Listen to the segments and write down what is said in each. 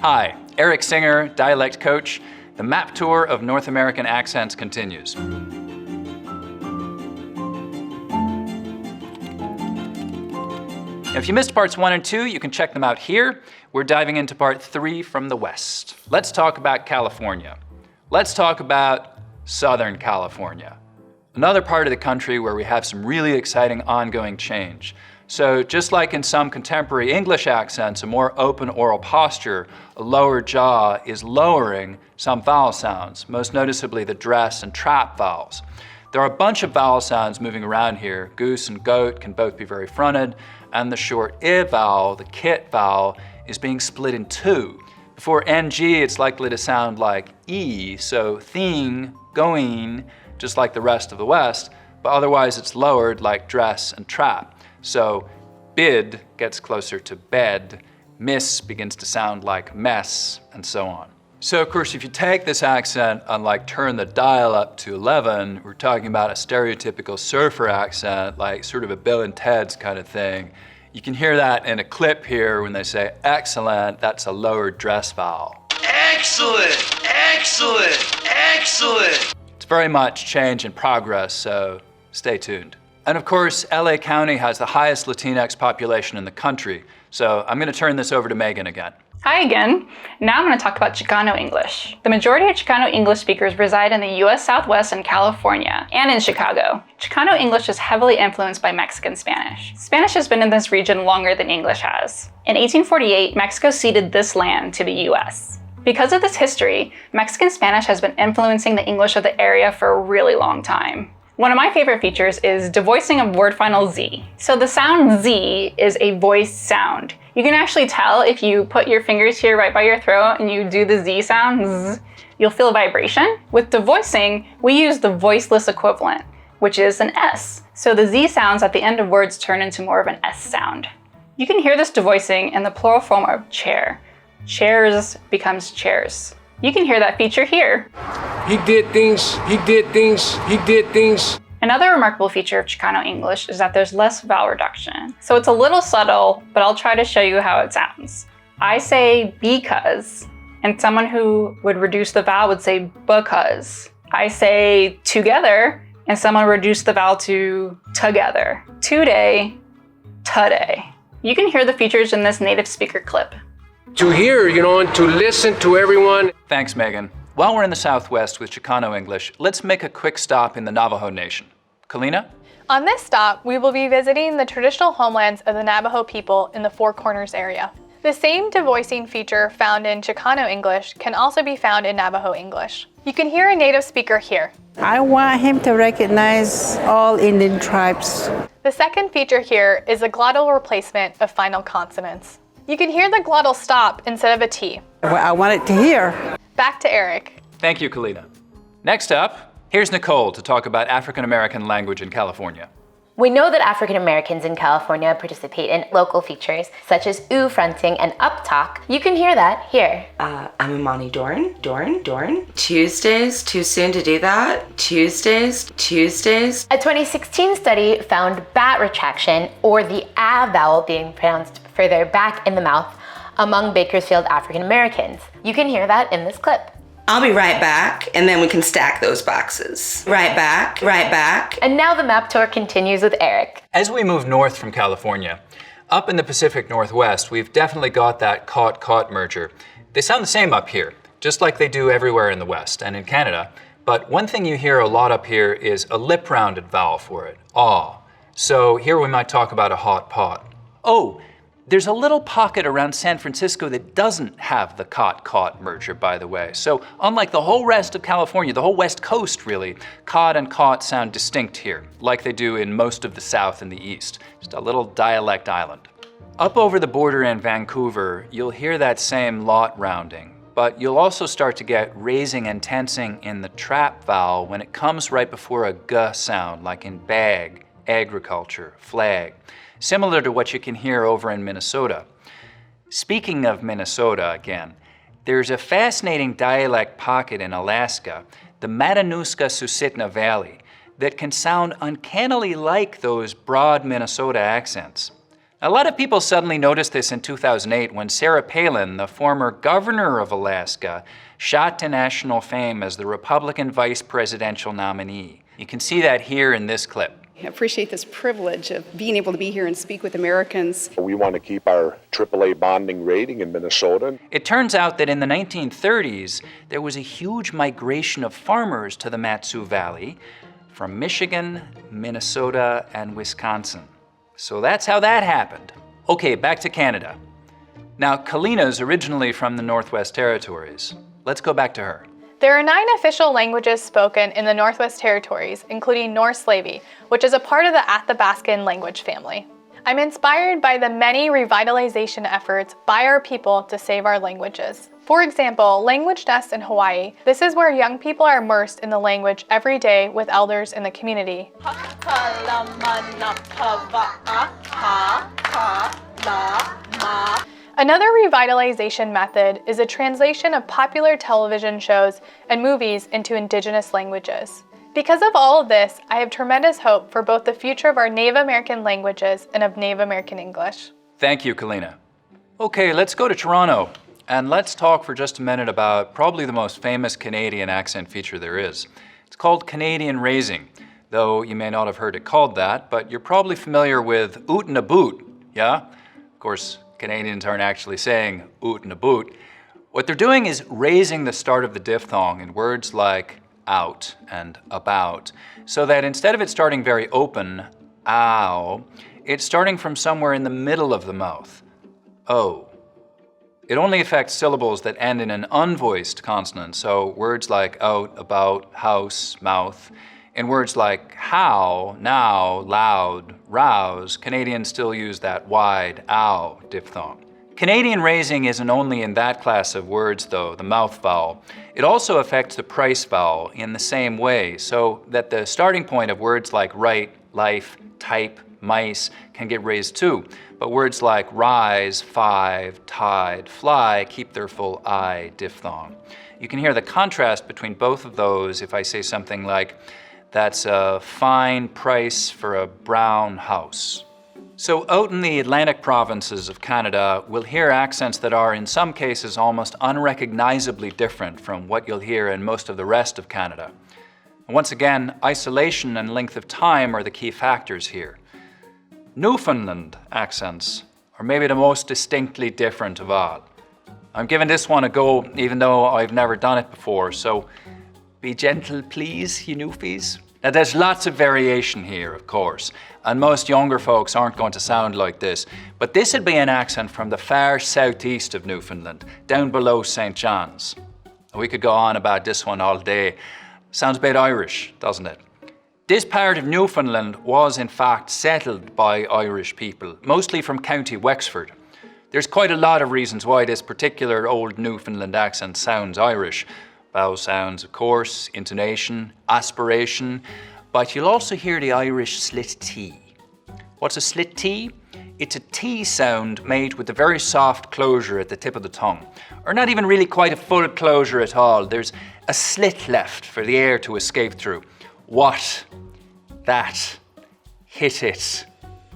Hi, Erik Singer, dialect coach. The map tour of North American accents continues. If you missed parts 1 and 2, you can check them out here. We're diving into part 3 from the West. Let's talk about California. Let's talk about Southern California, another part of the country where we have some really exciting ongoing change. So just like in some contemporary English accents, a more open oral posture, a lower jaw is lowering some vowel sounds, most noticeably the dress and trap vowels. There are a bunch of vowel sounds moving around here. Goose and goat can both be very fronted, and the short I vowel, the kit vowel, is being split in two. Before NG, it's likely to sound like E, so thing, going, just like the rest of the West, but otherwise it's lowered like dress and trap. So bid gets closer to bed, miss begins to sound like mess, and so on. So of course, if you take this accent and like turn the dial up to 11, we're talking about a stereotypical surfer accent, like sort of a Bill and Ted's kind of thing. You can hear that in a clip here when they say excellent, that's a lowered dress vowel. Excellent, excellent, excellent. It's very much change in progress, so stay tuned. And of course, LA County has the highest Latinx population in the country. So I'm gonna turn this over to Megan again. Hi again. Now I'm going to talk about Chicano English. The majority of Chicano English speakers reside in the US Southwest and California, and in Chicago. Chicano English is heavily influenced by Mexican Spanish. Spanish has been in this region longer than English has. In 1848, Mexico ceded this land to the US. Because of this history, Mexican Spanish has been influencing the English of the area for a really long time. One of my favorite features is devoicing of word final Z. So the sound Z is a voice sound. You can actually tell if you put your fingers here right by your throat and you do the Z sound, Z, you'll feel vibration. With devoicing, we use the voiceless equivalent, which is an S. So the Z sounds at the end of words turn into more of an S sound. You can hear this devoicing in the plural form of chair. Chairs becomes chairs. You can hear that feature here. He did things, he did things, he did things. Another remarkable feature of Chicano English is that there's less vowel reduction. So it's a little subtle, but I'll try to show you how it sounds. I say because, and someone who would reduce the vowel would say because. I say together, and someone would reduce the vowel to together. Today, today. You can hear the features in this native speaker clip. To hear, and to listen to everyone. Thanks, Megan. While we're in the Southwest with Chicano English, let's make a quick stop in the Navajo Nation. Kalina? On this stop, we will be visiting the traditional homelands of the Navajo people in the Four Corners area. The same devoicing feature found in Chicano English can also be found in Navajo English. You can hear a native speaker here. I want him to recognize all Indian tribes. The second feature here is a glottal replacement of final consonants. You can hear the glottal stop instead of a T. I want it to hear. Back to Erik. Thank you, Kalina. Next up, here's Nicole to talk about African American language in California. We know that African Americans in California participate in local features such as ooh fronting and up talk. You can hear that here. I'm Amani Dorn. Tuesdays, too soon to do that. Tuesdays. A 2016 study found bat retraction, or the ʻA vowel being pronounced further back in the mouth, among Bakersfield African Americans. You can hear that in this clip. I'll be right back, and then we can stack those boxes. Right back. And now the map tour continues with Erik. As we move north from California, up in the Pacific Northwest, we've definitely got that cot-caught merger. They sound the same up here, just like they do everywhere in the West and in Canada. But one thing you hear a lot up here is a lip-rounded vowel for it, ʻA. So here we might talk about a hot pot. Oh, there's a little pocket around San Francisco that doesn't have the cot-caught merger, by the way. So unlike the whole rest of California, the whole West Coast really, cot and caught sound distinct here, like they do in most of the South and the East. Just a little dialect island. Up over the border in Vancouver, you'll hear that same lot rounding, but you'll also start to get raising and tensing in the trap vowel when it comes right before a g sound, like in bag, agriculture, flag. Similar to what you can hear over in Minnesota. Speaking of Minnesota again, there's a fascinating dialect pocket in Alaska, the Matanuska-Susitna Valley, that can sound uncannily like those broad Minnesota accents. A lot of people suddenly noticed this in 2008 when Sarah Palin, the former governor of Alaska, shot to national fame as the Republican vice presidential nominee. You can see that here in this clip. I appreciate this privilege of being able to be here and speak with Americans. We want to keep our AAA bonding rating in Minnesota. It turns out that in the 1930s, there was a huge migration of farmers to the Mat-Su Valley from Michigan, Minnesota, and Wisconsin. So that's how that happened. Okay, back to Canada. Now, Kalina is originally from the Northwest Territories. Let's go back to her. There are 9 official languages spoken in the Northwest Territories, including Norse Slavey, which is a part of the Athabascan language family. I'm inspired by the many revitalization efforts by our people to save our languages. For example, Language Nest in Hawaii. This is where young people are immersed in the language every day with elders in the community. Another revitalization method is a translation of popular television shows and movies into Indigenous languages. Because of all of this, I have tremendous hope for both the future of our Native American languages and of Native American English. Thank you, Kalina. Okay, let's go to Toronto, and let's talk for just a minute about probably the most famous Canadian accent feature there is. It's called Canadian raising, though you may not have heard it called that, but you're probably familiar with oot and a boot, yeah? Of course, Canadians aren't actually saying oot and a boot. What they're doing is raising the start of the diphthong in words like out and about, so that instead of it starting very open, ow, it's starting from somewhere in the middle of the mouth, oh. It only affects syllables that end in an unvoiced consonant, so words like out, about, house, mouth. In words like how, now, loud, rouse, Canadians still use that wide ow diphthong. Canadian raising isn't only in that class of words though, the mouth vowel. It also affects the price vowel in the same way, so that the starting point of words like right, life, type, mice can get raised too. But words like rise, five, tide, fly keep their full I diphthong. You can hear the contrast between both of those if I say something like, that's a fine price for a brown house. So out in the Atlantic provinces of Canada, we'll hear accents that are in some cases almost unrecognizably different from what you'll hear in most of the rest of Canada. And once again, isolation and length of time are the key factors here. Newfoundland accents are maybe the most distinctly different of all. I'm giving this one a go even though I've never done it before, so be gentle please, you Newfies. Now there's lots of variation here, of course, and most younger folks aren't going to sound like this, but this would be an accent from the far southeast of Newfoundland, down below St. John's. We could go on about this one all day. Sounds a bit Irish, doesn't it? This part of Newfoundland was in fact settled by Irish people, mostly from County Wexford. There's quite a lot of reasons why this particular old Newfoundland accent sounds Irish. Vowel sounds, of course, intonation, aspiration, but you'll also hear the Irish slit T. What's a slit T? It's a T sound made with a very soft closure at the tip of the tongue, or not even really quite a full closure at all. There's a slit left for the air to escape through. What? That. Hit it.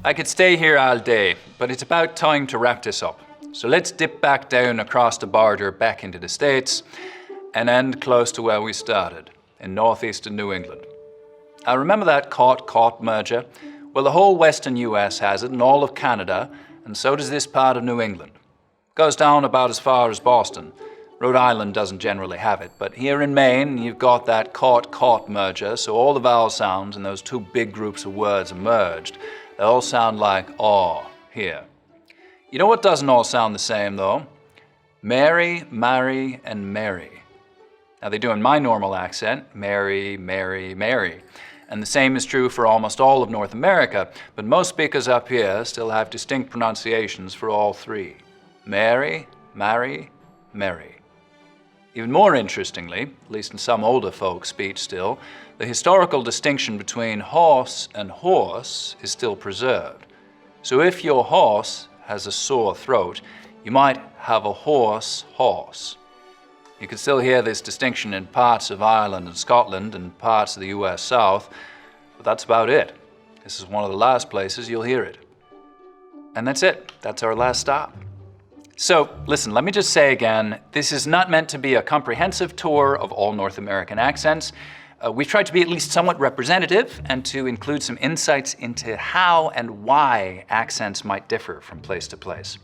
I could stay here all day, but it's about time to wrap this up. So let's dip back down across the border back into the States and end close to where we started, in Northeastern New England. I remember that cot-caught merger? Well, the whole Western US has it, and all of Canada, and so does this part of New England. Goes down about as far as Boston. Rhode Island doesn't generally have it, but here in Maine, you've got that cot-caught merger, so all the vowel sounds in those two big groups of words are merged. They all sound like aw here. You know what doesn't all sound the same, though? Mary, marry, and Mary. Now they do in my normal accent, Mary, Mary, Mary. And the same is true for almost all of North America, but most speakers up here still have distinct pronunciations for all three. Mary, marry, Mary. Even more interestingly, at least in some older folk speech still, the historical distinction between horse and horse is still preserved. So if your horse has a sore throat, you might have a hoarse horse. You can still hear this distinction in parts of Ireland and Scotland and parts of the US South, but that's about it. This is one of the last places you'll hear it. And that's it. That's our last stop. So listen, let me just say again, this is not meant to be a comprehensive tour of all North American accents. We've tried to be at least somewhat representative and to include some insights into how and why accents might differ from place to place.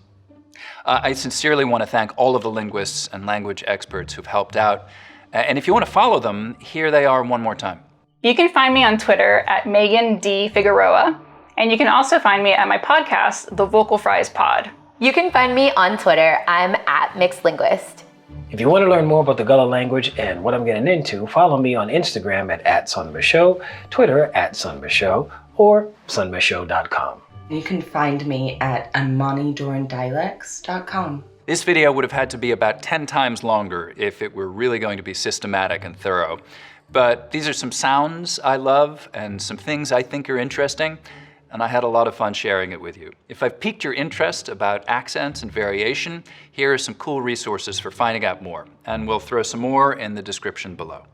I sincerely want to thank all of the linguists and language experts who've helped out. And if you want to follow them, here they are one more time. You can find me on Twitter at Megan D. Figueroa, and you can also find me at my podcast, The Vocal Fries Pod. You can find me on Twitter. I'm at Mixed Linguist. If you want to learn more about the Gullah language and what I'm getting into, follow me on Instagram at @SunBasho, Twitter @SunBasho, or sunbasho.com. You can find me at AmaniDornDialects.com. This video would have had to be about 10 times longer if it were really going to be systematic and thorough. But these are some sounds I love and some things I think are interesting, and I had a lot of fun sharing it with you. If I've piqued your interest about accents and variation, here are some cool resources for finding out more, and we'll throw some more in the description below.